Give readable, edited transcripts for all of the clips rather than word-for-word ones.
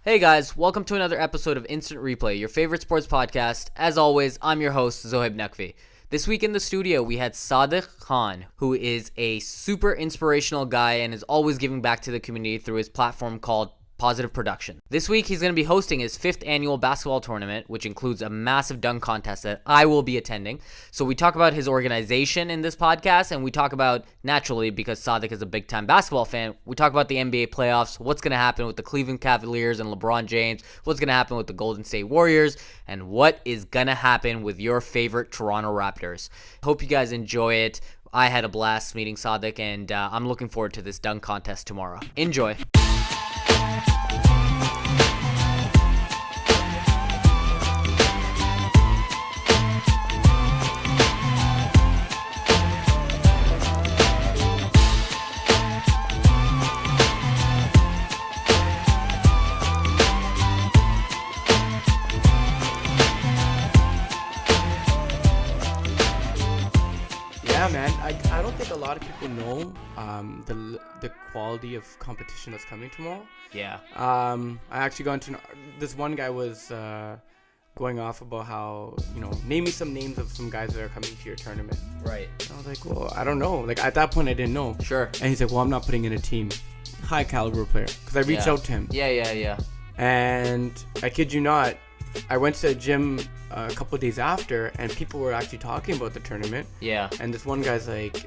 Hey guys, welcome to another episode of Instant Replay, your favorite sports podcast. As always, I'm your host, Zohaib Nakvi. This week in the studio, we had Sadeq Khan, who is a super inspirational guy and is always giving back to the community through his platform called Positive Productionz. This week, he's going to be hosting his 5th annual basketball tournament, which includes a massive dunk contest that I will be attending. So we talk about his organization in this podcast, and we talk about, naturally, because Sadeq is a big-time basketball fan, we talk about the NBA playoffs, what's going to happen with the Cleveland Cavaliers and LeBron James, what's going to happen with the Golden State Warriors, and what is going to happen with your favorite Toronto Raptors. Hope you guys enjoy it. I had a blast meeting Sadeq, and I'm looking forward to this dunk contest tomorrow. Enjoy. Yeah, man. I don't think a lot of people know the quality of competition that's coming tomorrow. Yeah. I actually got into this one guy was going off about how, name me some names of some guys that are coming to your tournament. Right. And I was like, well, I don't know. Like at that point, I didn't know. Sure. And he's like, well, I'm not putting in a team. High caliber player. Because I reached out to him. Yeah. And I kid you not, I went to the gym a couple of days after, and people were actually talking about the tournament. Yeah. And this one guy's like,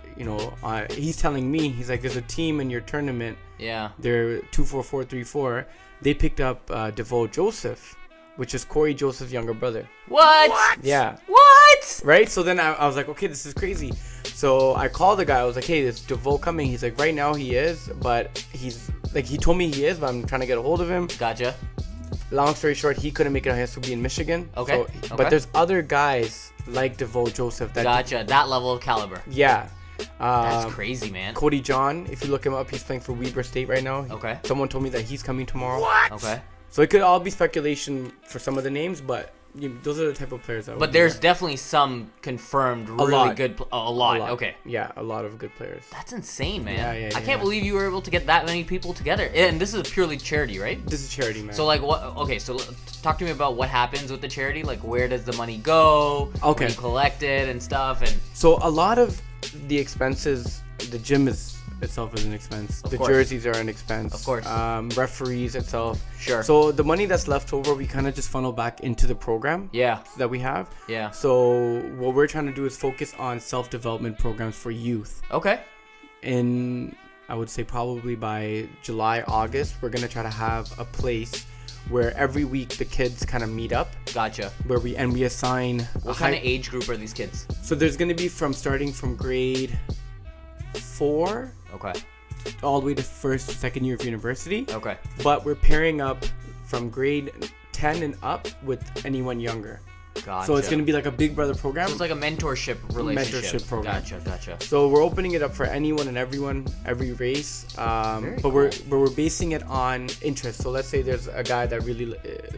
he's telling me, he's like, there's a team in your tournament. Yeah. They're 2-4-4-3-4. They picked up DeVoe Joseph, which is Corey Joseph's younger brother. What? Yeah. What? Right? So then I was like, okay, this is crazy. So I called the guy. I was like, hey, is DeVoe coming? He's like, right now he is, but he's like, he told me he is, but I'm trying to get a hold of him. Gotcha. Long story short, he couldn't make it. He has to be in Michigan. Okay. But there's other guys like DeVoe Joseph. Gotcha. That level of caliber. Yeah. That's crazy, man. Cody John, if you look him up, he's playing for Weber State right now. Okay. Someone told me that he's coming tomorrow. What? Okay. So it could all be speculation for some of the names, but those are the type of players that. But there's definitely some confirmed really good. A lot. Okay. Yeah, a lot of good players. That's insane, man. Yeah, I can't believe you were able to get that many people together. And this is purely charity, right? This is charity, man. So like what? Okay, so talk to me about what happens with the charity. Like where does the money go? Okay. Where you collect it and stuff. And so a lot of the expenses, the gym itself is an expense. Of the course. jerseys are an expense. Of course. Referees itself. Sure. So the money that's left over, we kind of just funnel back into the program. Yeah. That we have. Yeah. So what we're trying to do is focus on self-development programs for youth. Okay. In, I would say probably by July, August, we're gonna try to have a place where every week the kids kind of meet up. Gotcha. Where we assign. What kind of age group are these kids? So there's gonna be starting from grade 4. Okay. All the way to second year of university. Okay. But we're pairing up from grade 10 and up with anyone younger. Gotcha. So it's going to be like a big brother program. So it's like a mentorship relationship. Mentorship program. Gotcha. So we're opening it up for anyone and everyone, every race. But cool. we're basing it on interest. So let's say there's a guy that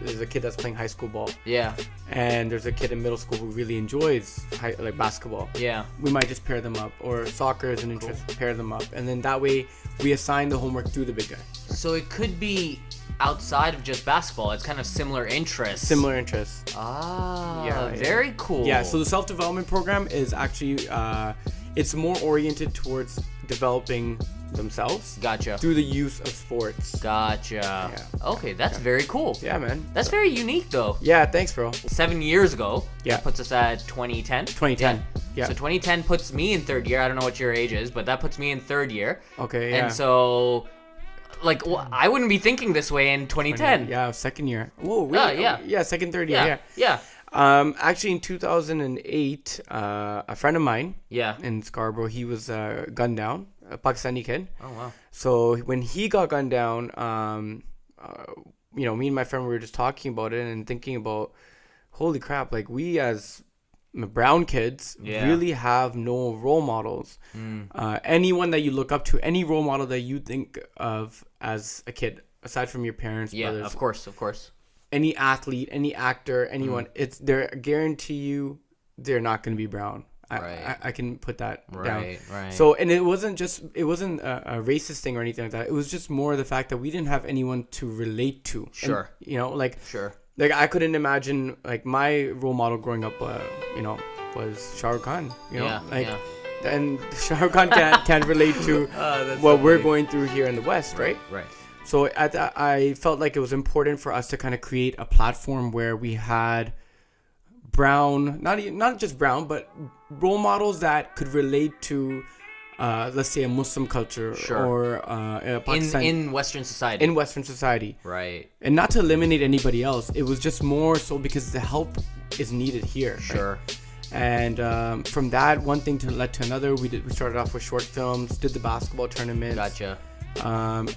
there's a kid that's playing high school ball. Yeah. And there's a kid in middle school who really enjoys basketball. Yeah. We might just pair them up. Or soccer is an interest, pair them up. And then that way we assign the homework through the big guy. So it could be outside of just basketball. It's kind of similar interests. Similar interests. Ah, Yeah, very cool. Yeah, so the self-development program is actually, it's more oriented towards developing themselves. Gotcha. Through the use of sports. Gotcha. Yeah. Okay, that's very cool. Yeah, man. That's very unique, though. Yeah, thanks, bro. 7 years ago. Yeah. That puts us at 2010. 2010. Yeah. So 2010 puts me in third year. I don't know what your age is, but that puts me in third year. Okay, yeah. And so, like, I wouldn't be thinking this way in 2010. Yeah, second year. Whoa, really? Yeah. Yeah, second, third year, Yeah. Actually, in 2008, a friend of mine in Scarborough, he was gunned down, a Pakistani kid. Oh, wow. So when he got gunned down, me and my friend were just talking about it and thinking about, holy crap, like we as brown kids really have no role models. Anyone that you look up to, any role model that you think of as a kid, aside from your parents, brothers. Of course. Any athlete, any actor, anyone, they're guarantee you they're not going to be brown. I can put that down. Right. So, and it wasn't a racist thing or anything like that. It was just more the fact that we didn't have anyone to relate to. Sure. And, you know, like, sure. Like, I couldn't imagine, like, my role model growing up, you know, was Shah Rukh Khan, you know? And Shah Rukh Khan can't relate to what we're going through here in the West, right? Right. So I felt like it was important for us to kind of create a platform where we had brown, not just brown, but role models that could relate to, let's say, a Muslim culture or Pakistan. In Western society. In Western society. Right. And not to eliminate anybody else. It was just more so because the help is needed here. Sure. Right? And from that, one thing led to another. We started off with short films, did the basketball tournaments. Gotcha.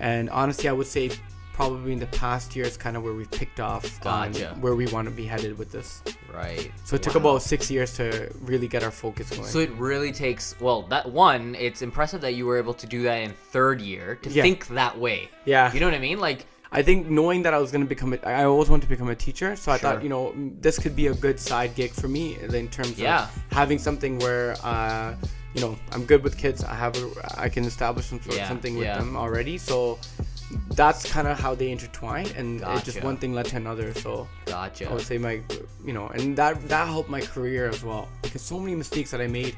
And honestly, I would say probably in the past year is kind of where we've picked off on where we want to be headed with this. Right. So it took about 6 years to really get our focus going. So it really takes, it's impressive that you were able to do that in third year, to think that way. Yeah. You know what I mean? Like, I think knowing that I was going to become I always wanted to become a teacher. So I thought, you know, this could be a good side gig for me in terms of having something where, you know, I'm good with kids. I can establish something with them already. So that's kind of how they intertwine, and it just one thing led to another. So I would say and that helped my career as well, because so many mistakes that I made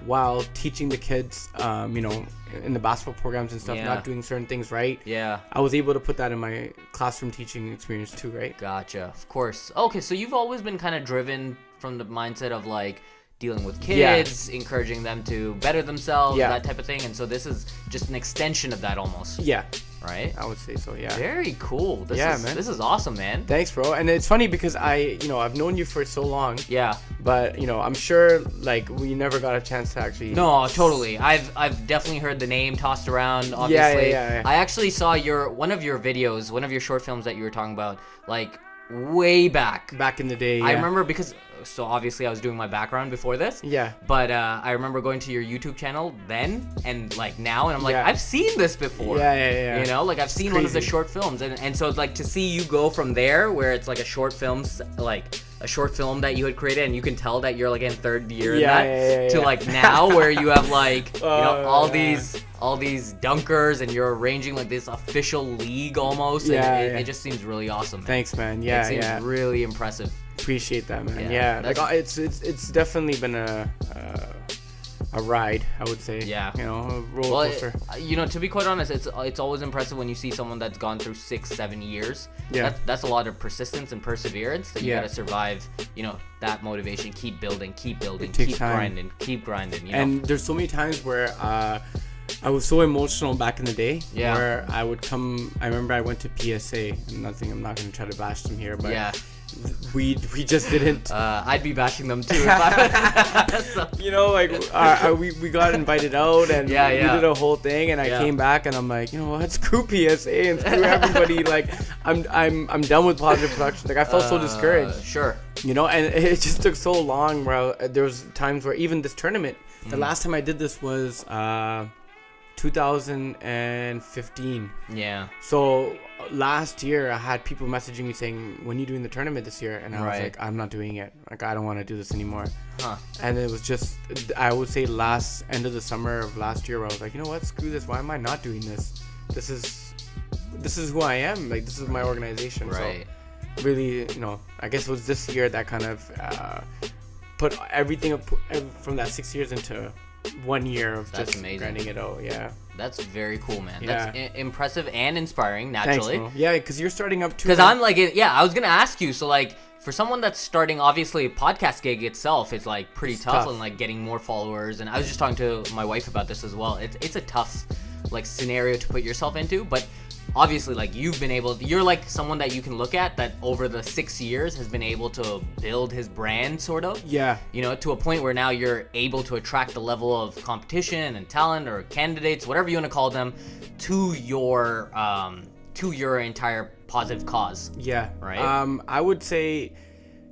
while teaching the kids, you know, in the basketball programs and stuff, not doing certain things right. Yeah. I was able to put that in my classroom teaching experience too, right? Gotcha. Of course. Okay, so you've always been kind of driven from the mindset of like dealing with kids, encouraging them to better themselves, that type of thing. And so this is just an extension of that almost. Yeah. Right? I would say so, yeah. Very cool. Man. This is awesome, man. Thanks, bro. And it's funny because I've known you for so long. Yeah. But, you know, I'm sure, like, we never got a chance to actually... No, totally. I've definitely heard the name tossed around, obviously. Yeah. I actually saw one of your videos, one of your short films that you were talking about, like, way back. Back in the day, I remember because... So obviously I was doing my background before this. Yeah. But I remember going to your YouTube channel then and like now, and I'm like, I've seen this before. Yeah. You know, like I've seen one of the short films, and so like to see you go from there where it's like a short film that you had created, and you can tell that you're like in third year to like now where you have like you know all these dunkers, and you're arranging like this official league almost. It just seems really awesome, man. Thanks, man. Yeah, it seems really impressive. Appreciate that, man. Yeah, like it's definitely been a ride, I would say. Yeah, you know, a roller coaster. You know, to be quite honest, it's always impressive when you see someone that's gone through 6-7 years. Yeah, that's a lot of persistence and perseverance that you gotta survive. You know, that motivation, keep building, keep grinding. You know? And there's so many times where I was so emotional back in the day. Yeah, where I remember I went to PSA, and I'm not gonna try to bash them here, but yeah. We just didn't. I'd be bashing them too. If I you know, like we got invited out, and we did a whole thing, and I came back, and I'm like, you know what, screw PSA and screw everybody. Like I'm done with Positive Productionz. Like I felt so discouraged. Sure. You know, and it just took so long. Where there was times where even this tournament, the last time I did this was 2015. Yeah. So last year I had people messaging me saying, when are you doing the tournament this year? And I was like, I'm not doing it. Like, I don't want to do this anymore. And it was just, I would say end of the summer of last year where I was like, you know what, screw this. Why am I not doing this? This is who I am. Like, this is my organization. Right. So really, you know, I guess it was this year that kind of put everything up from that 6 years into 1 year of just grinding it out. Yeah. That's very cool, man. Yeah. That's impressive and inspiring, naturally. Thanks, bro. Yeah, because you're starting up too. Because I'm like, I was going to ask you, so like, for someone that's starting, obviously, podcast gig itself is like pretty tough and like getting more followers. And I was just talking to my wife about this as well. It's a tough like scenario to put yourself into, but obviously, like, you're like someone that you can look at that over the 6 years has been able to build his brand, sort of. Yeah. You know, to a point where now you're able to attract the level of competition and talent or candidates, whatever you want to call them, to your entire positive cause. Yeah. Right? I would say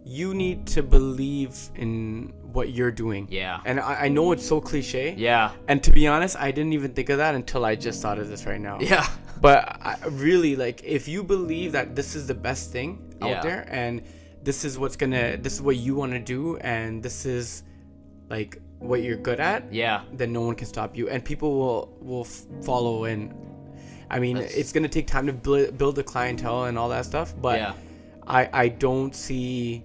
you need to believe in what you're doing. Yeah. And I know it's so cliche. Yeah. And to be honest, I didn't even think of that until I just thought of this right now. Yeah. But really, like, if you believe that this is the best thing out there, and this is what you want to do, and this is like what you're good at, yeah, then no one can stop you, and people will follow in. I mean, it's gonna take time to build a clientele and all that stuff, but yeah. I don't see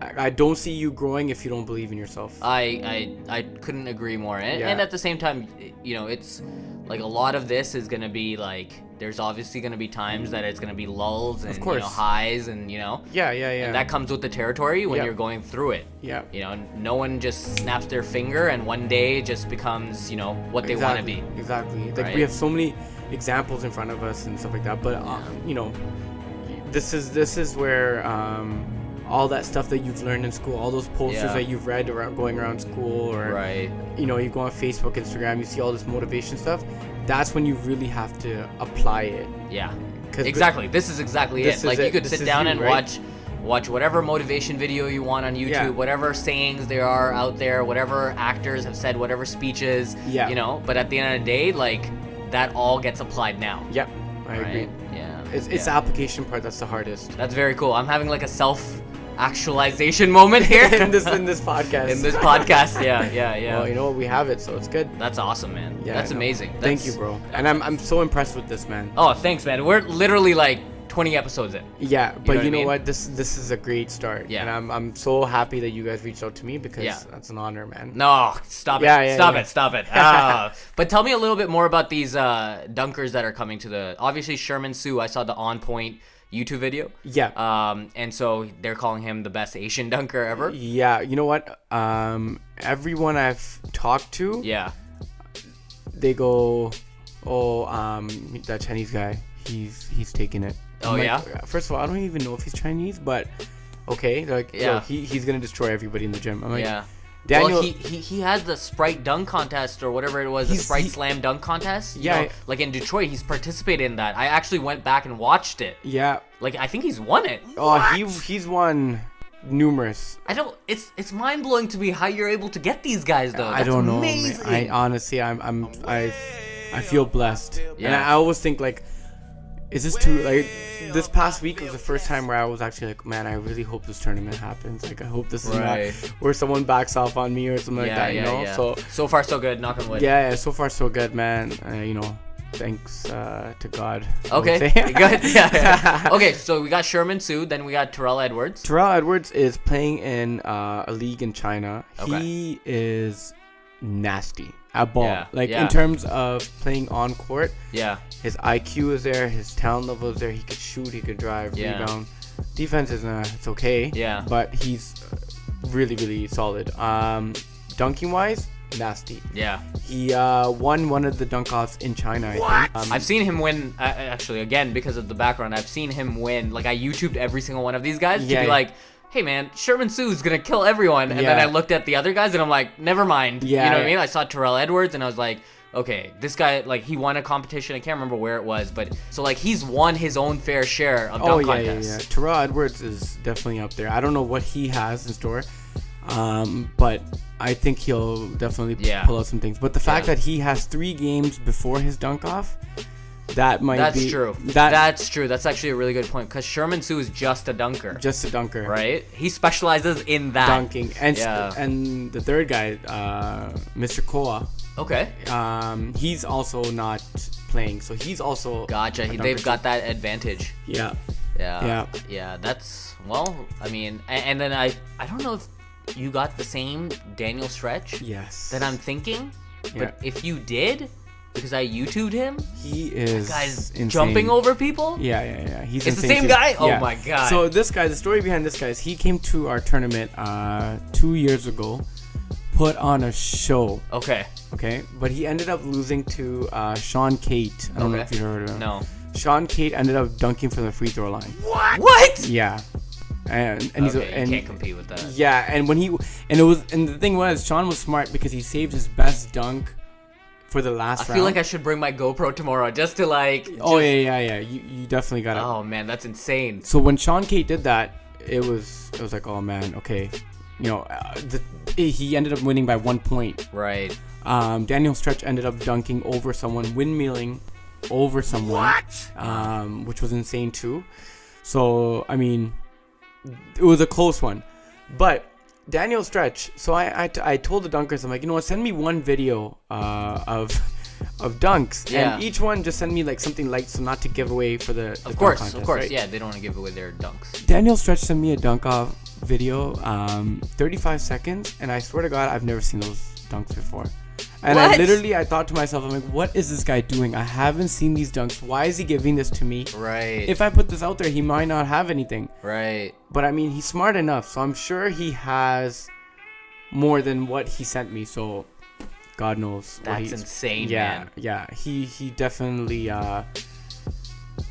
you growing if you don't believe in yourself. I couldn't agree more. And at the same time, you know, it's like a lot of this is going to be like, there's obviously going to be times that it's going to be lulls and, you know, highs and, you know. Yeah. And that comes with the territory when you're going through it. Yeah. You know, no one just snaps their finger and one day just becomes, you know, what they want to be. Exactly. Like, we have so many examples in front of us and stuff like that. But, you know, this is where... all that stuff that you've learned in school, all those posters that you've read going around school, or you know, you go on Facebook, Instagram, you see all this motivation stuff. That's when you really have to apply it. Yeah, exactly. This is exactly it. Like, you could sit down and watch whatever motivation video you want on YouTube, whatever sayings there are out there, whatever actors have said, whatever speeches, you know. But at the end of the day, like, that all gets applied now. Yep, I agree. Yeah, it's the application part that's the hardest. That's very cool. I'm having like a self-actualization moment here in this podcast. In this podcast, yeah. Well, you know what, we have it, so it's good. That's awesome, man. Yeah, that's amazing. Thank you, bro. And I'm so impressed with this, man. Oh, thanks, man. We're literally like 20 episodes in. Yeah, but you know what? This is a great start. Yeah. And I'm so happy that you guys reached out to me, because that's an honor, man. No, stop it. Stop it. But tell me a little bit more about these dunkers that are coming to the... Obviously, Sherman Sue, I saw the On Point YouTube video. Yeah. And so they're calling him the best Asian dunker ever. Yeah. You know what? Everyone I've talked to... Yeah. They go, that Chinese guy, he's taking it. Oh, yeah? First of all, I don't even know if he's Chinese, but okay. They're like, yo, he's going to destroy everybody in the gym. I'm like, Daniel, well, he had the Sprite dunk contest or whatever it was, the Sprite Slam dunk contest. You know, like in Detroit, he's participated in that. I actually went back and watched it. Yeah. Like, I think he's won it. Oh, he's won numerous. It's mind blowing to me how you're able to get these guys though. That's amazing. I honestly, I feel blessed. Yeah. And I always think, like, is this too, like, this past week was the first time where I was actually like, man, I really hope this tournament happens. Like, I hope this is not where someone backs off on me or something like that, you know? Yeah. So far so good, knock on wood. Yeah, so far so good, man. You know, thanks to God. Okay, good. Yeah. Okay, so we got Sherman Sue, then we got Terrell Edwards. Terrell Edwards is playing in a league in China. Okay. He is nasty at ball. In terms of playing on court. Yeah. His IQ is there, his talent level is there. He could shoot, he could drive, rebound. Defense is it's okay. Yeah. But he's really, really solid. Dunking wise, nasty. Yeah. He won one of the dunk offs in China, I think. I've seen him win, actually, again, because of the background, I've seen him win. Like, I YouTubed every single one of these guys to be like, hey man, Sherman Sue's gonna kill everyone. And then I looked at the other guys and I'm like, never mind. You know what I mean? I saw Terrell Edwards and I was like, okay, this guy, like, he won a competition. I can't remember where it was, but so, like, he's won his own fair share of dunk contests. Yeah. Terrell Edwards is definitely up there. I don't know what he has in store, but I think he'll definitely pull out some things. But the fact that he has 3 games before his dunk off, that's true. That's true. That's actually a really good point, because Sherman Sue is just a dunker. Just a dunker. Right? He specializes in that. Dunking. And the third guy, Mr. Koa. Okay. He's also not playing, so he's also... Gotcha. They've got that advantage. Yeah. That's... Well, I mean... And then I don't know if you got the same Daniel Stretch that I'm thinking, but if you did... Because I YouTubed him. He is guy's insane. Jumping over people. Yeah. It's the same guy. Oh my god. So the story behind this guy is he came to our tournament 2 years ago, put on a show. Okay. But he ended up losing to Sean Cate. I don't know if you heard of him. No. Sean Cate ended up dunking from the free throw line. What? Yeah. And you can't compete with that. Yeah, and the thing was, Sean was smart because he saved his best dunk for the last round. I feel like I should bring my GoPro tomorrow just to like... Yeah. You definitely got it. Oh, man, that's insane. So when Sean Cate did that, it was like, oh, man, okay. You know, he ended up winning by 1 point. Right. Daniel Stretch ended up dunking over someone, windmilling over someone. What? Which was insane, too. So, I mean, it was a close one. But Daniel Stretch. So I told the dunkers, I'm like, you know what, send me one video of dunks. Yeah. And each one just send me like something light, so not to give away for the Of course, contest, of course. right? Yeah, they don't want to give away their dunks. Daniel Stretch sent me a dunk off video, 35 seconds, and I swear to God, I've never seen those dunks before. And What? I thought to myself, I'm like, what is this guy doing? I haven't seen these dunks. Why is he giving this to me? Right. If I put this out there, he might not have anything. Right. But I mean, he's smart enough, so I'm sure he has more than what he sent me. So God knows. That's insane, yeah, man. Yeah, he definitely.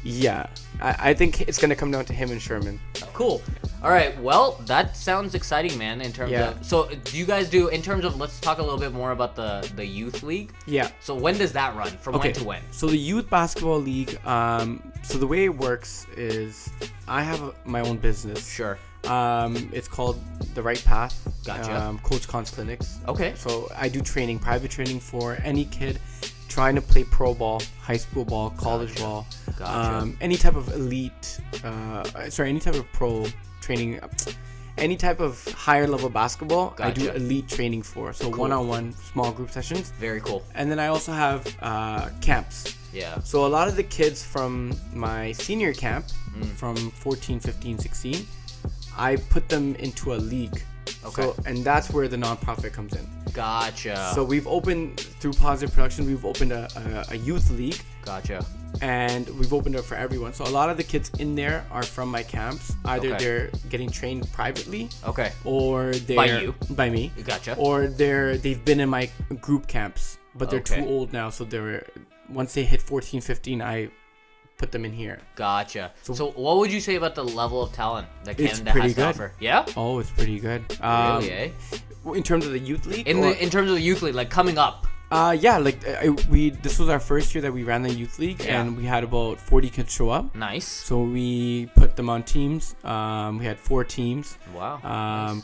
Yeah, I think it's gonna come down to him and Sherman. Cool. All right. Well, that sounds exciting, man. In terms of, so do you guys do in terms of? Let's talk a little bit more about the youth league. Yeah. So when does that run? From when to when? So the youth basketball league. So the way it works is I have my own business. Sure. It's called The Right Path. Gotcha. Coach Khan's Clinics. Okay. So I do training, private training for any kid trying to play pro ball, high school ball, college ball, any type of elite, any type of pro training, any type of higher level basketball. Gotcha. I do elite training for. So Cool. one-on-one, small group sessions. Very cool. And then I also have camps. Yeah. So a lot of the kids from my senior camp, from 14, 15, 16, I put them into a league. Okay. So, and that's where the nonprofit comes in. Gotcha. So we've opened, through Positive Productionz, we've opened a youth league. Gotcha. And we've opened it for everyone. So a lot of the kids in there are from my camps. Either they're getting trained privately. Okay. Or they're... By you. By me. Gotcha. Or they've been in my group camps. But they're too old now. So once they hit 14, 15, I put them in here. Gotcha. So what would you say about the level of talent that It's Canada pretty has to good. offer? Yeah? Oh, it's pretty good. Really, eh? In terms of the youth league? In terms of the youth league, like coming up. Yeah, like this was our first year that we ran the youth league, and we had about 40 kids show up. Nice. So we put them on teams. We had 4 teams. Wow. Nice.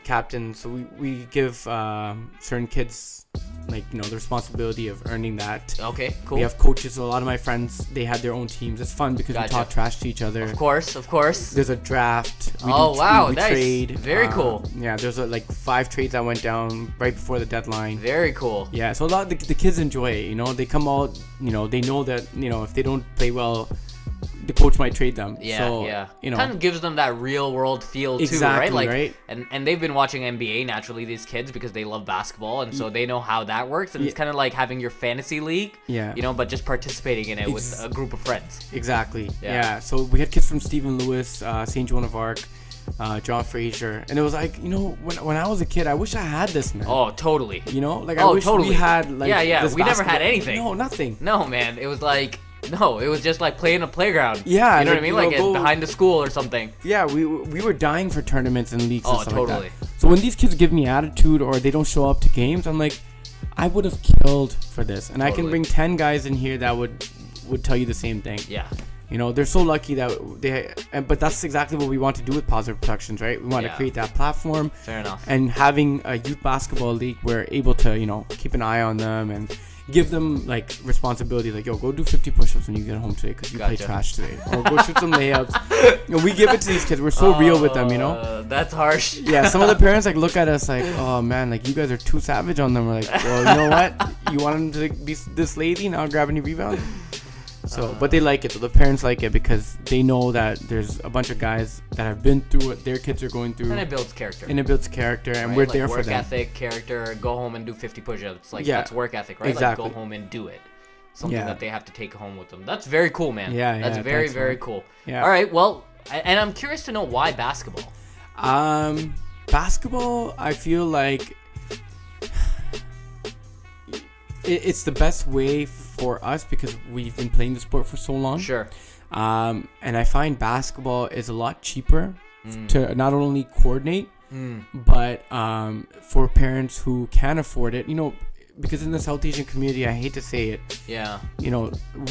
Captains. So we give certain kids the responsibility of earning that. Okay, cool. We have coaches. So a lot of my friends, they had their own teams. It's fun because we talk trash to each other. Of course. There's a draft. We nice. Trade. Very cool. Yeah, there's 5 trades that went down right before the deadline. Very cool. Yeah, so a lot of the kids enjoy it. They come out. They know that if they don't play well, the coach might trade them. Yeah, so, yeah. Kind of gives them that real world feel too, right? Right. And they've been watching NBA naturally, these kids, because they love basketball, and so they know how that works. And it's kind of like having your fantasy league. Yeah. But just participating in it with a group of friends. Exactly. Yeah. So we had kids from Stephen Lewis, St. Joan of Arc, John Fraser, and it was like, when I was a kid, I wish I had this, man. Oh, totally. I wish we had this we never had anything. No, nothing. No, man. It was like. No, it was just like playing a playground. Yeah, you know what I mean, like behind the school or something. Yeah, we were dying for tournaments and leagues and stuff totally. like that. So when these kids give me attitude or they don't show up to games, I'm like, I would have killed for this, and I can bring 10 guys in here that would tell you the same thing. Yeah. They're so lucky that but that's exactly what we want to do with Positive Productionz, right? We want to create that platform. Fair enough. And having a youth basketball league, we're able to, keep an eye on them and give them responsibility, yo, go do 50 push-ups when you get home today because you play trash today, or go shoot some layups. We give it to these kids. We're so real with them. That's harsh. Yeah, some of the parents look at us oh man, you guys are too savage on them. We're like, well, you know what, you want them to be this lazy, not grab any rebounds. So, but they like it. So the parents like it because they know that there's a bunch of guys that have been through what their kids are going through. And it builds character. And we're there for them. Work ethic, character, go home and do 50 push-ups. That's work ethic, right? Exactly. Go home and do it. Something that they have to take home with them. That's very cool, man. Yeah, That's very, very cool. Yeah. All right, well, and I'm curious to know why basketball. Basketball, I feel like it's the best way for us because we've been playing the sport for so long. Sure. And I find basketball is a lot cheaper to not only coordinate, but for parents who can afford it, because in the South Asian community, I hate to say it. Yeah.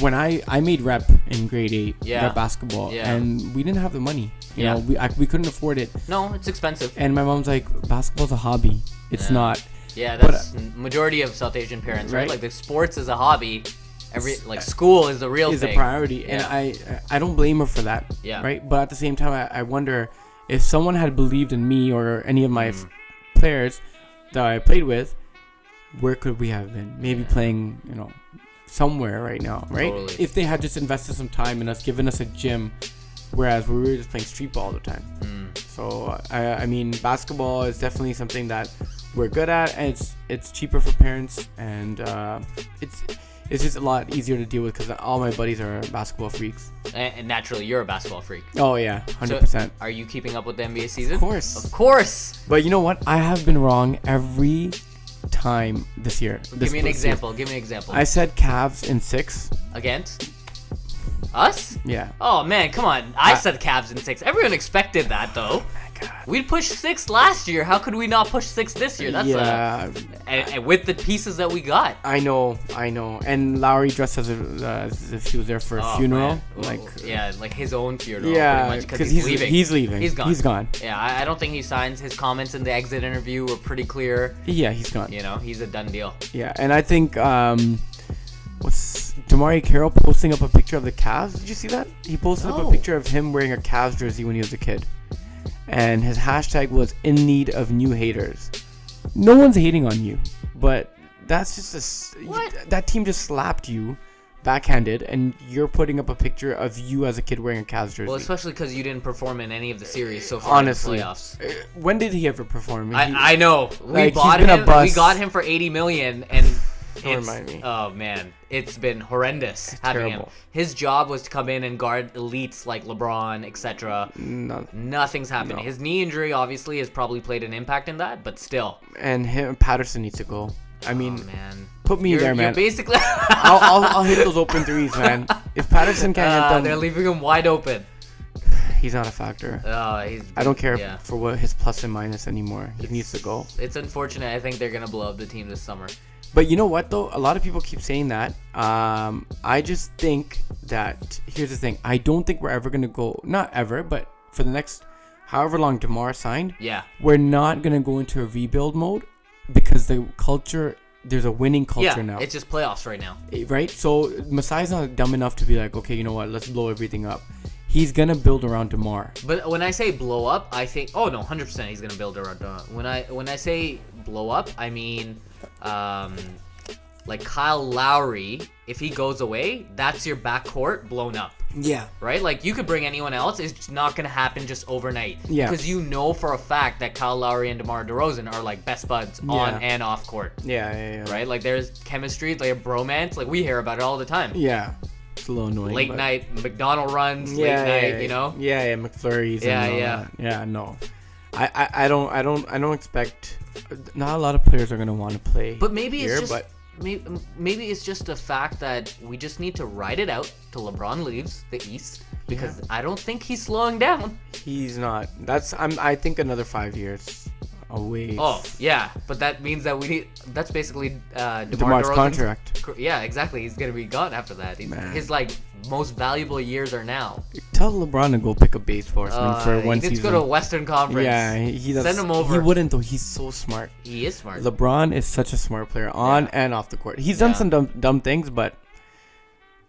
When I made rep in grade 8, rep basketball, and we didn't have the money. We couldn't afford it. No, it's expensive. And my mom's like, basketball's a hobby. It's not. Yeah, that's majority of South Asian parents, right? The sports is a hobby. School is the real thing. Is a priority, and I don't blame her for that. Yeah. Right, but at the same time, I wonder if someone had believed in me or any of my players that I played with, where could we have been? Maybe playing, somewhere right now, right? Totally. If they had just invested some time in us, given us a gym, whereas we were just playing street ball all the time. So I mean, basketball is definitely something that we're good at, and it's cheaper for parents, and it's just a lot easier to deal with because all my buddies are basketball freaks. And naturally, you're a basketball freak. Oh yeah, 100%. So are you keeping up with the NBA season? Of course. But you know what? I have been wrong every time this year. Give me an example. I said Cavs in 6. Against us? Yeah. Oh man, come on. I said Cavs in 6. Everyone expected that though. God. We pushed 6 last year. How could we not push 6 this year? That's and with the pieces that we got. I know. And Lowry dressed as if he was there for a funeral. Man. Like his own funeral. Yeah, pretty much because he's leaving. He's leaving. He's gone. Yeah, I don't think he signs. His comments in the exit interview were pretty clear. Yeah, he's gone. He's a done deal. Yeah, and I think what's Damari Carroll posting up a picture of the Cavs? Did you see that? He posted up a picture of him wearing a Cavs jersey when he was a kid. And his hashtag was in need of new haters. No one's hating on you, but that's just that team just slapped you backhanded, and you're putting up a picture of you as a kid wearing a Cavs jersey. Well, especially because you didn't perform in any of the series so far. Honestly, in the playoffs. When did he ever perform? I know. We like, bought him. We got him for $80 million, and don't remind me. Oh man, it's been horrendous having terrible. him. His job was to come in and guard elites like LeBron, etc. Nothing's happened. His knee injury obviously has probably played an impact in that, but still. And Patterson needs to go. I mean, man. Put me there, man. You're basically. I'll hit those open threes, man. If Patterson can't hit them, they're leaving him wide open. He's not a factor. I don't care for what his plus and minus anymore. He needs to go. It's unfortunate. I think they're gonna blow up the team this summer. But you know what, though? A lot of people keep saying that. I just think that, here's the thing. I don't think we're ever going to go, not ever, but for the next however long DeMar signed, we're not going to go into a rebuild mode because the culture, there's a winning culture now. It's just playoffs right now. Right? So Masai's not dumb enough to be like, okay, you know what, let's blow everything up. He's going to build around DeMar. But when I say blow up, I think, 100% he's going to build around DeMar. When I say blow up, I mean... like Kyle Lowry, if he goes away, that's your backcourt blown up. Yeah. Right? Like, you could bring anyone else. It's not going to happen just overnight. Yeah. Because you know for a fact that Kyle Lowry and DeMar DeRozan are, like, best buds on and off court. Yeah. Right? Like, there's chemistry, like a bromance. Like, we hear about it all the time. Yeah. It's a little annoying. Late night McDonald runs, late night, you know? Yeah, McFlurries. Yeah, no. I don't expect... Not a lot of players are going to want to play. But maybe here, it's just... Maybe it's just the fact that we just need to ride it out till LeBron leaves the East, because I don't think he's slowing down. He's not. I think another 5 years away. Oh yeah, but that means that that's basically DeMar's contract. Yeah, exactly. He's gonna be gone after that. His most valuable years are now. Tell LeBron to go pick a base for us for one season. He needs to go to Western Conference. Yeah, he does. Send him over. He wouldn't though. He's so smart. He is smart. LeBron is such a smart player on and off the court. He's done some dumb things, but.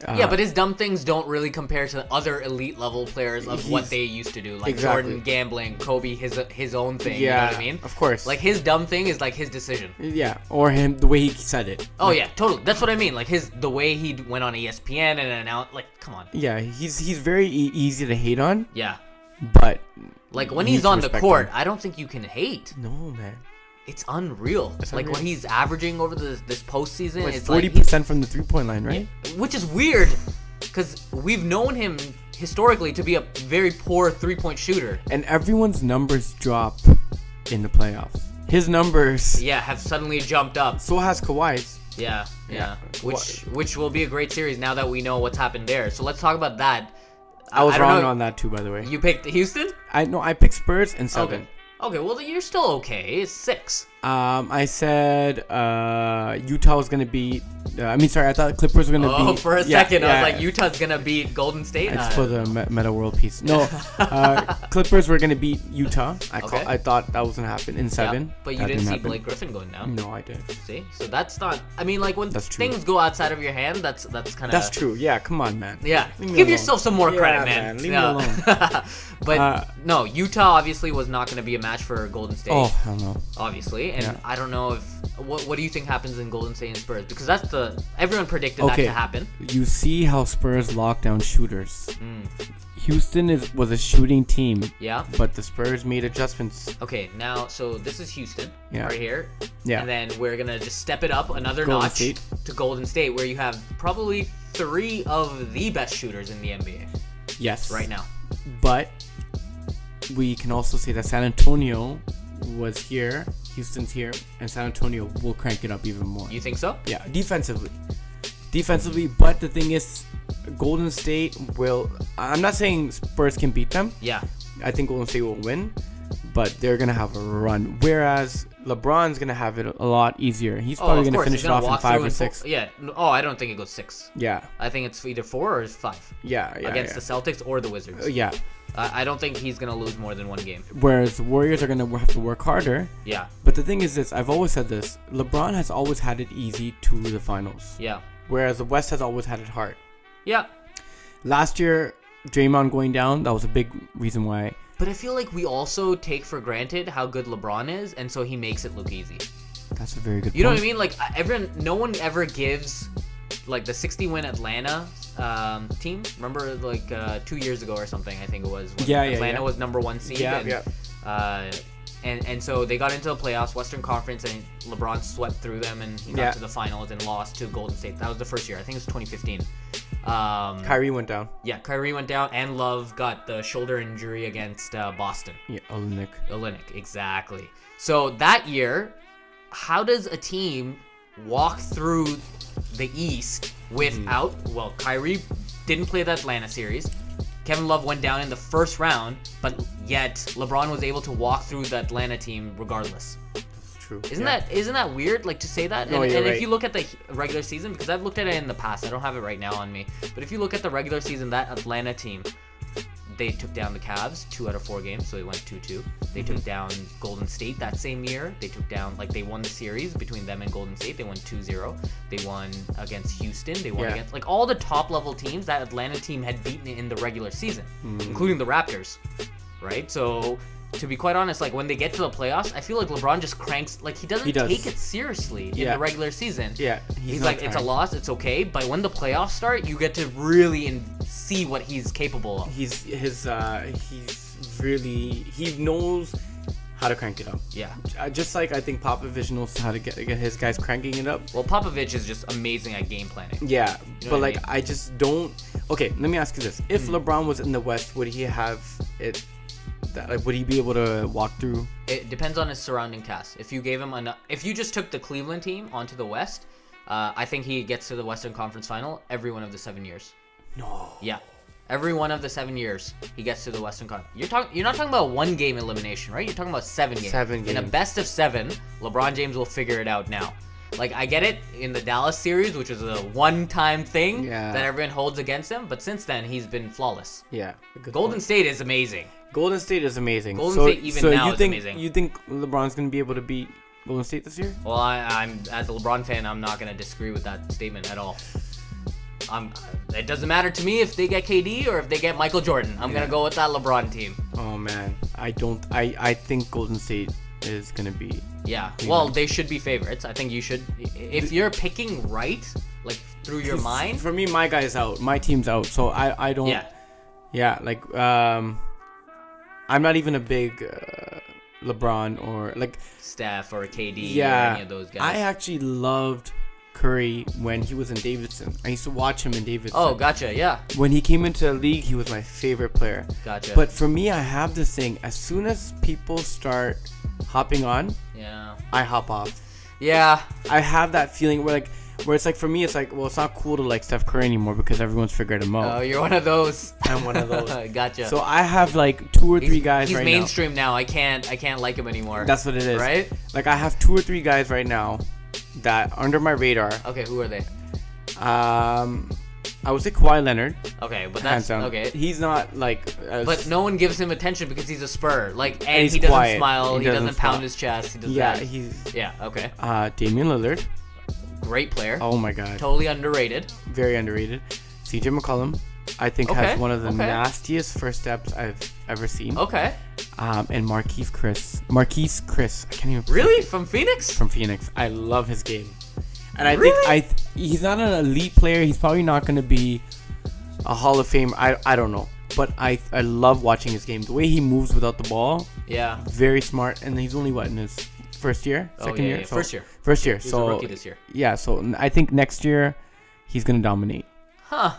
But his dumb things don't really compare to the other elite level players of what they used to do. Like Jordan gambling, Kobe his own thing. Yeah, you know what I mean? Of course. Like his dumb thing is like his decision. Yeah, or the way he said it. Oh yeah, totally. That's what I mean. Like the way he went on ESPN and announced, like, come on. Yeah, he's very easy to hate on. Yeah. But like when he's on the court, I don't think you can hate. No, man. It's unreal. Like what he's averaging over this postseason. It's 40% from the 3-point line, right? Which is weird, because we've known him historically to be a very poor 3-point shooter. And everyone's numbers drop in the playoffs. His numbers, have suddenly jumped up. So has Kawhi's. Yeah. Which will be a great series now that we know what's happened there. So let's talk about that. I was wrong on that too, by the way. You picked Houston? I picked Spurs in 7. Okay, well, you're still okay. It's 6. I said Utah was gonna beat. I thought Clippers were gonna beat. Oh, for a second, I was like, Utah's gonna beat Golden State. I just put the meta world piece. No, Clippers were gonna beat Utah. I thought that was gonna happen in 7. But you didn't see Blake Griffin going down. No, I did. See, so that's not. I mean, like when things go outside of your hand, that's kind of. That's true. Yeah, come on, man. Yeah, give yourself some more credit, man. Leave me alone. But no, Utah obviously was not going to be a match for Golden State. Oh, hell no. Obviously, and I don't know if what do you think happens in Golden State and Spurs, because that's everyone predicted that to happen. You see how Spurs lock down shooters. Houston was a shooting team. Yeah. But the Spurs made adjustments. Okay, now so this is Houston right here. Yeah. And then we're gonna just step it up another notch to Golden State, where you have probably 3 of the best shooters in the NBA. Yes. Right now. But we can also say that San Antonio was here, Houston's here, and San Antonio will crank it up even more. You think so? Yeah, defensively. But the thing is, Golden State will. I'm not saying Spurs can beat them. Yeah. I think Golden State will win, but they're gonna have a run. Whereas LeBron's gonna have it a lot easier. He's probably gonna finish it off in 5 or 6. Yeah. Oh, I don't think it goes 6. Yeah. I think it's either 4 or 5. Yeah. Against the Celtics or the Wizards. Yeah. I don't think he's gonna lose more than 1 game. Whereas the Warriors are gonna have to work harder. Yeah. But the thing is this: I've always said this. LeBron has always had it easy to the finals. Yeah. Whereas the West has always had it hard. Yeah. Last year, Draymond going down, that was a big reason why. But I feel like we also take for granted how good LeBron is, and so he makes it look easy. That's a very good point. You know what I mean? Like, no one ever gives, like, the 60-win Atlanta team. Remember, like, 2 years ago or something, I think it was. When Atlanta was number 1 seed. And so they got into the playoffs, Western Conference, and LeBron swept through them, and he got to the finals and lost to Golden State. That was the first year. I think it was 2015. Kyrie went down. Yeah, Kyrie went down, and Love got the shoulder injury against Boston. Yeah, Olynyk, exactly. So that year, how does a team walk through the East without... Well, Kyrie didn't play the Atlanta series. Kevin Love went down in the first round, but yet LeBron was able to walk through the Atlanta team regardless. True. Isn't that weird? Like, to say that? No, and right. If you look at the regular season, because I've looked at it in the past, I don't have it right now on me. But if you look at the regular season, that Atlanta team, they took down the Cavs 2 out of 4 games, so they went 2-2. They took down Golden State that same year. They took down, like, they won the series between them and Golden State. They won 2-0. They won against Houston. They won against, like, all the top level teams that Atlanta team had beaten in the regular season, including the Raptors, right? So, to be quite honest, like, when they get to the playoffs, I feel like LeBron just cranks, like, he does take it seriously in the regular season. Yeah. He's like, it's a loss, it's okay, but when the playoffs start, you get to really see what he's capable of. He knows how to crank it up. Yeah. Just like I think Popovich knows how to get his guys cranking it up. Well, Popovich is just amazing at game planning. Yeah, you know but like I just don't. Okay, let me ask you this: if LeBron was in the West, would he have it? Like, would he be able to walk through? It depends on his surrounding cast. If you gave him if you just took the Cleveland team onto the West, I think he gets to the Western Conference Final every one of the 7 years. No. Yeah. Every one of the 7 years, he gets to the Western Conference. You're not talking about 1 game elimination, right? You're talking about 7 games. 7 games. In a best of 7, LeBron James will figure it out now. Like, I get it in the Dallas series, which is a one-time thing that everyone holds against him, but since then, he's been flawless. Yeah. Golden State is amazing. Golden State is amazing. Golden State even now is amazing. You think LeBron's going to be able to beat Golden State this year? Well, I'm as a LeBron fan, I'm not going to disagree with that statement at all. It doesn't matter to me if they get KD or if they get Michael Jordan. I'm gonna go with that LeBron team. Oh man, I think Golden State is gonna be. Yeah, well, they should be favorites. I think you should. If you're picking right, like through your mind. For me, my guy's out. My team's out, so I don't. Yeah. Yeah, like I'm not even a big LeBron or like Steph or KD or any of those guys. I actually loved Curry when he was in Davidson. I used to watch him in Davidson. Oh, gotcha, yeah. When he came into the league, he was my favorite player. Gotcha. But for me, I have this thing. As soon as people start hopping on, I hop off. Yeah. I have that feeling where, like, Where it's like, for me, it's like, well, it's not cool to like Steph Curry anymore because everyone's figured him out. Oh, you're one of those. I'm one of those. Gotcha. So I have like 2 or 3 guys right now. He's mainstream now. I can't like him anymore. That's what it is. Right? Like, I have 2 or 3 guys right now that under my radar. Okay, who are they? I would say Kawhi Leonard. Okay, but that's okay. He's not like. But no one gives him attention because he's a Spur. Like, and he's he doesn't quiet. smile. He doesn't pound his chest. He does that. Yeah. Okay. Damian Lillard. Great player. Oh my God. Totally underrated. Very underrated. CJ McCollum, I think, has one of the nastiest first steps I've ever seen. Okay. And Marquise Chris. I can't even. Really? From Phoenix? From Phoenix. I love his game. And I really? think he's not an elite player. He's probably not going to be a Hall of Fame. I don't know. But I love watching his game. The way he moves without the ball. Yeah. Very smart. And he's only, in his first year? Second year? Yeah. First year. First year. He's a rookie this year. Yeah, so I think next year he's going to dominate. Huh.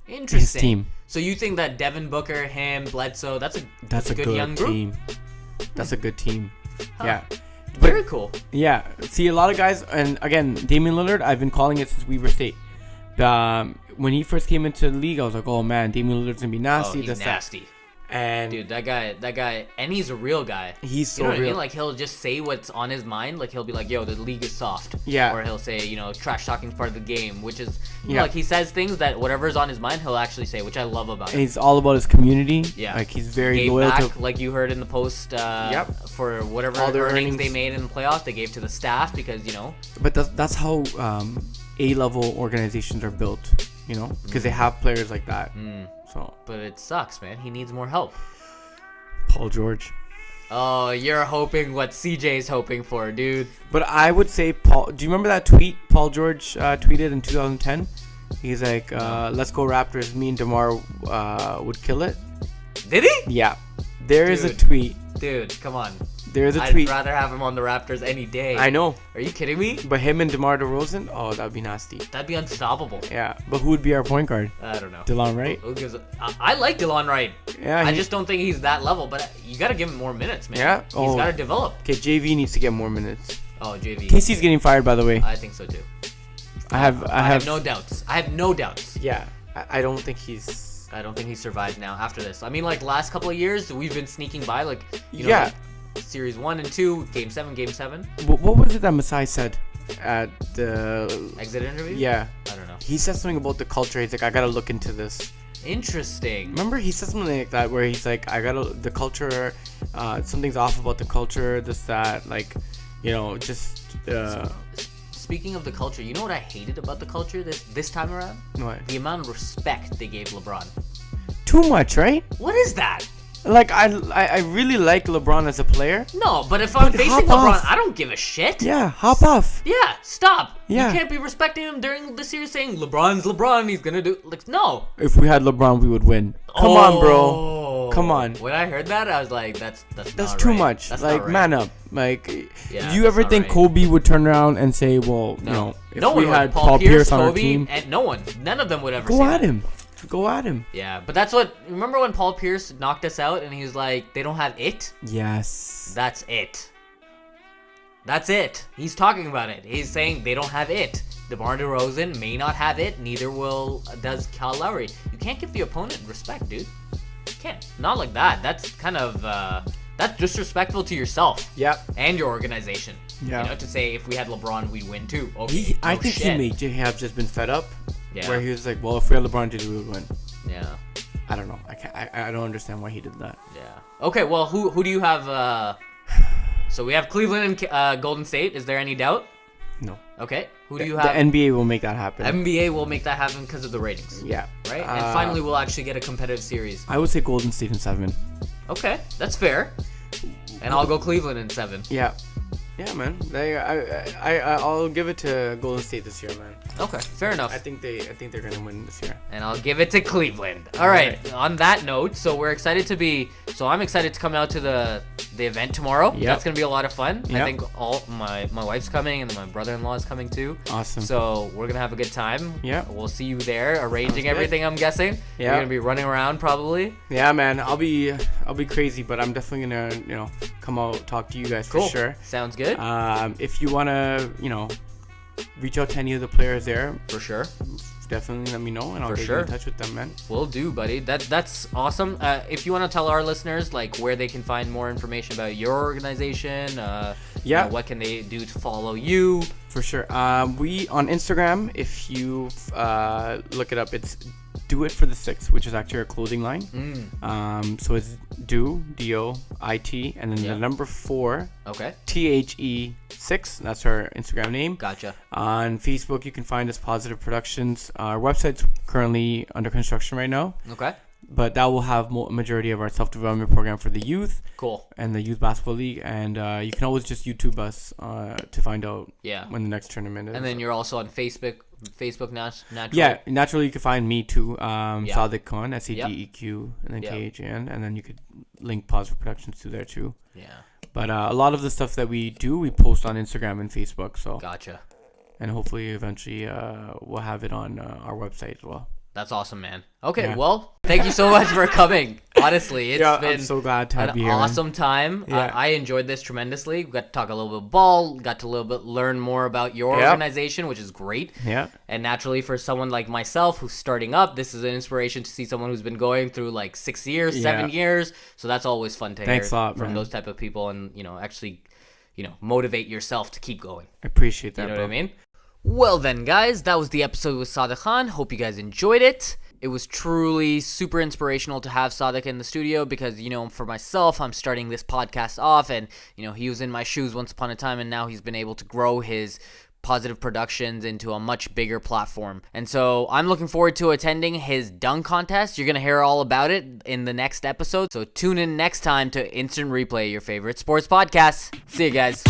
Interesting. His team. So you think that Devin Booker, him, Bledsoe, that's a good young team. group? That's a good team. Huh. Yeah. Very cool. Yeah. See, a lot of guys, and again, Damian Lillard, I've been calling it since Weber State. When he first came into the league, I was like, oh man, Damian Lillard's going to be nasty. Oh, he's nasty. And dude, that guy, and he's a real guy. He's so you know what real. I mean? Like, he'll just say what's on his mind. Like, he'll be like, yo, the league is soft. Yeah. Or he'll say, trash talking is part of the game, which is, you know, like, he says things that whatever's on his mind, he'll actually say, which I love about him. And he's all about his community. Yeah. Like, he's very gave loyal back, to. like you heard in the post, for whatever all their earnings they made in the playoffs, they gave to the staff because, But that's how A-level organizations are built, because they have players like that. So. But it sucks, man. He needs more help. Paul George. Oh, you're hoping what CJ's hoping for, dude. But I would say Paul. Do you remember that tweet Paul George tweeted in 2010? He's like, "Let's go Raptors. Me and DeMar would kill it." Did he? Yeah. There is a tweet. Dude, come on. There is a tweet. I'd rather have him on the Raptors any day. I know. Are you kidding me? But him and DeMar DeRozan, oh, that'd be nasty. That'd be unstoppable. Yeah. But who would be our point guard? I don't know. DeLon Wright? I like DeLon Wright. Yeah. I just don't think he's that level, but you got to give him more minutes, man. Yeah. He's got to develop. Okay, JV needs to get more minutes. Oh, JV. Casey's getting fired, by the way. I think so, too. I have no doubts. I have no doubts. Yeah. I don't think he's... I don't think he survives now after this. I mean, like, last couple of years, we've been sneaking by, like, yeah. Like, Series 1 and 2, Game 7. What was it that Masai said at the... exit interview? Yeah. I don't know. He said something about the culture. He's like, I gotta look into this. Interesting. Remember, he said something like that where he's like, the culture, something's off about the culture, this, that, like, just... Speaking of the culture, you know what I hated about the culture this time around? What? The amount of respect they gave LeBron. Too much, right? What is that? Like, I really like LeBron as a player. No, but if I'm facing LeBron, I don't give a shit. Yeah, hop off. Yeah, stop. Yeah. You can't be respecting him during the series saying, LeBron's LeBron, he's gonna do... Like, no. If we had LeBron, we would win. Come on, bro. Come on. When I heard that, I was like, that's not too right. much. That's like, not right. man up. Like, Yeah, do you ever think right. Kobe would turn around and say, well, No. if No we one had would. Paul Pierce on our Kobe, team... and no one. None of them would ever Go say at that. him. Go at him. Yeah, but that's what... Remember when Paul Pierce knocked us out and he was like, they don't have it? Yes. That's it. That's it. He's talking about it. He's saying they don't have it. DeMar DeRozan may not have it. Neither does Kyle Lowry. You can't give the opponent respect, dude. You can't. Not like that. That's kind of... that's disrespectful to yourself. Yep. And your organization. Yeah. To say if we had LeBron, we'd win too. Okay, I think he may have just been fed up. Yeah. Where he was like, well, if we had LeBron, we would win. Yeah. I don't know. I don't understand why he did that. Yeah. Okay, well, who do you have... So we have Cleveland and Golden State. Is there any doubt? No. Okay. Who do you have? The NBA will make that happen. NBA will make that happen because of the ratings. Yeah. Right? And finally, we'll actually get a competitive series. I would say Golden State in 7. Okay, that's fair. And I'll go Cleveland in 7. Yeah. Yeah, man. I'll give it to Golden State this year, man. Okay, fair enough. I think they're gonna win this year. And I'll give it to Cleveland. All right. On that note, so we're excited to be. So I'm excited to come out to the event tomorrow. Yep. That's gonna be a lot of fun. Yep. I think all my wife's coming and my brother-in-law is coming too. Awesome. So we're gonna have a good time. Yeah. We'll see you there, arranging everything. I'm guessing. Yeah. You're gonna be running around probably. Yeah, man. I'll be crazy, but I'm definitely gonna come out talk to you guys for sure. Sounds good. If you wanna reach out to any of the players there. For sure. Definitely let me know, and I'll get you in touch with them, man. Will do, buddy. That's awesome. If you want to tell our listeners like where they can find more information about your organization, what can they do to follow you? For sure. We on Instagram, if you look it up, it's Do It for the Six, which is actually our clothing line. So it's DOIT, and then the number 4. Okay. THE6. That's our Instagram name. Gotcha. On Facebook, you can find us Positive Productionz. Our website's currently under construction right now. Okay. But that will have majority of our self-development program for the youth. Cool. And the youth basketball league. And you can always just YouTube us to find out when the next tournament is. And then you're also on Facebook naturally. Yeah, naturally you can find me too. Sadeq Khan, SADEQ, and then KHN. And then you could link Positive Productionz to there too. Yeah. But a lot of the stuff that we do, we post on Instagram and Facebook. So gotcha. And hopefully eventually we'll have it on our website as well. That's awesome, man. Okay, well, thank you so much for coming. Honestly, it's been I'm so glad to have you here, awesome time. I enjoyed this tremendously. We got to talk a little bit ball, got to a little bit learn more about your organization, which is great. Yeah. And naturally, for someone like myself who's starting up, this is an inspiration to see someone who's been going through like 6 years, 7 years. So that's always fun to hear from those type of people, and actually, motivate yourself to keep going. I appreciate that. You know what I mean? Well then, guys, that was the episode with Sadeq Khan. Hope you guys enjoyed it. It was truly super inspirational to have Sadeq in the studio because, for myself, I'm starting this podcast off and, he was in my shoes once upon a time and now he's been able to grow his Positive Productionz into a much bigger platform. And so I'm looking forward to attending his dunk contest. You're going to hear all about it in the next episode. So tune in next time to Instant Replay, your favorite sports podcast. See you guys.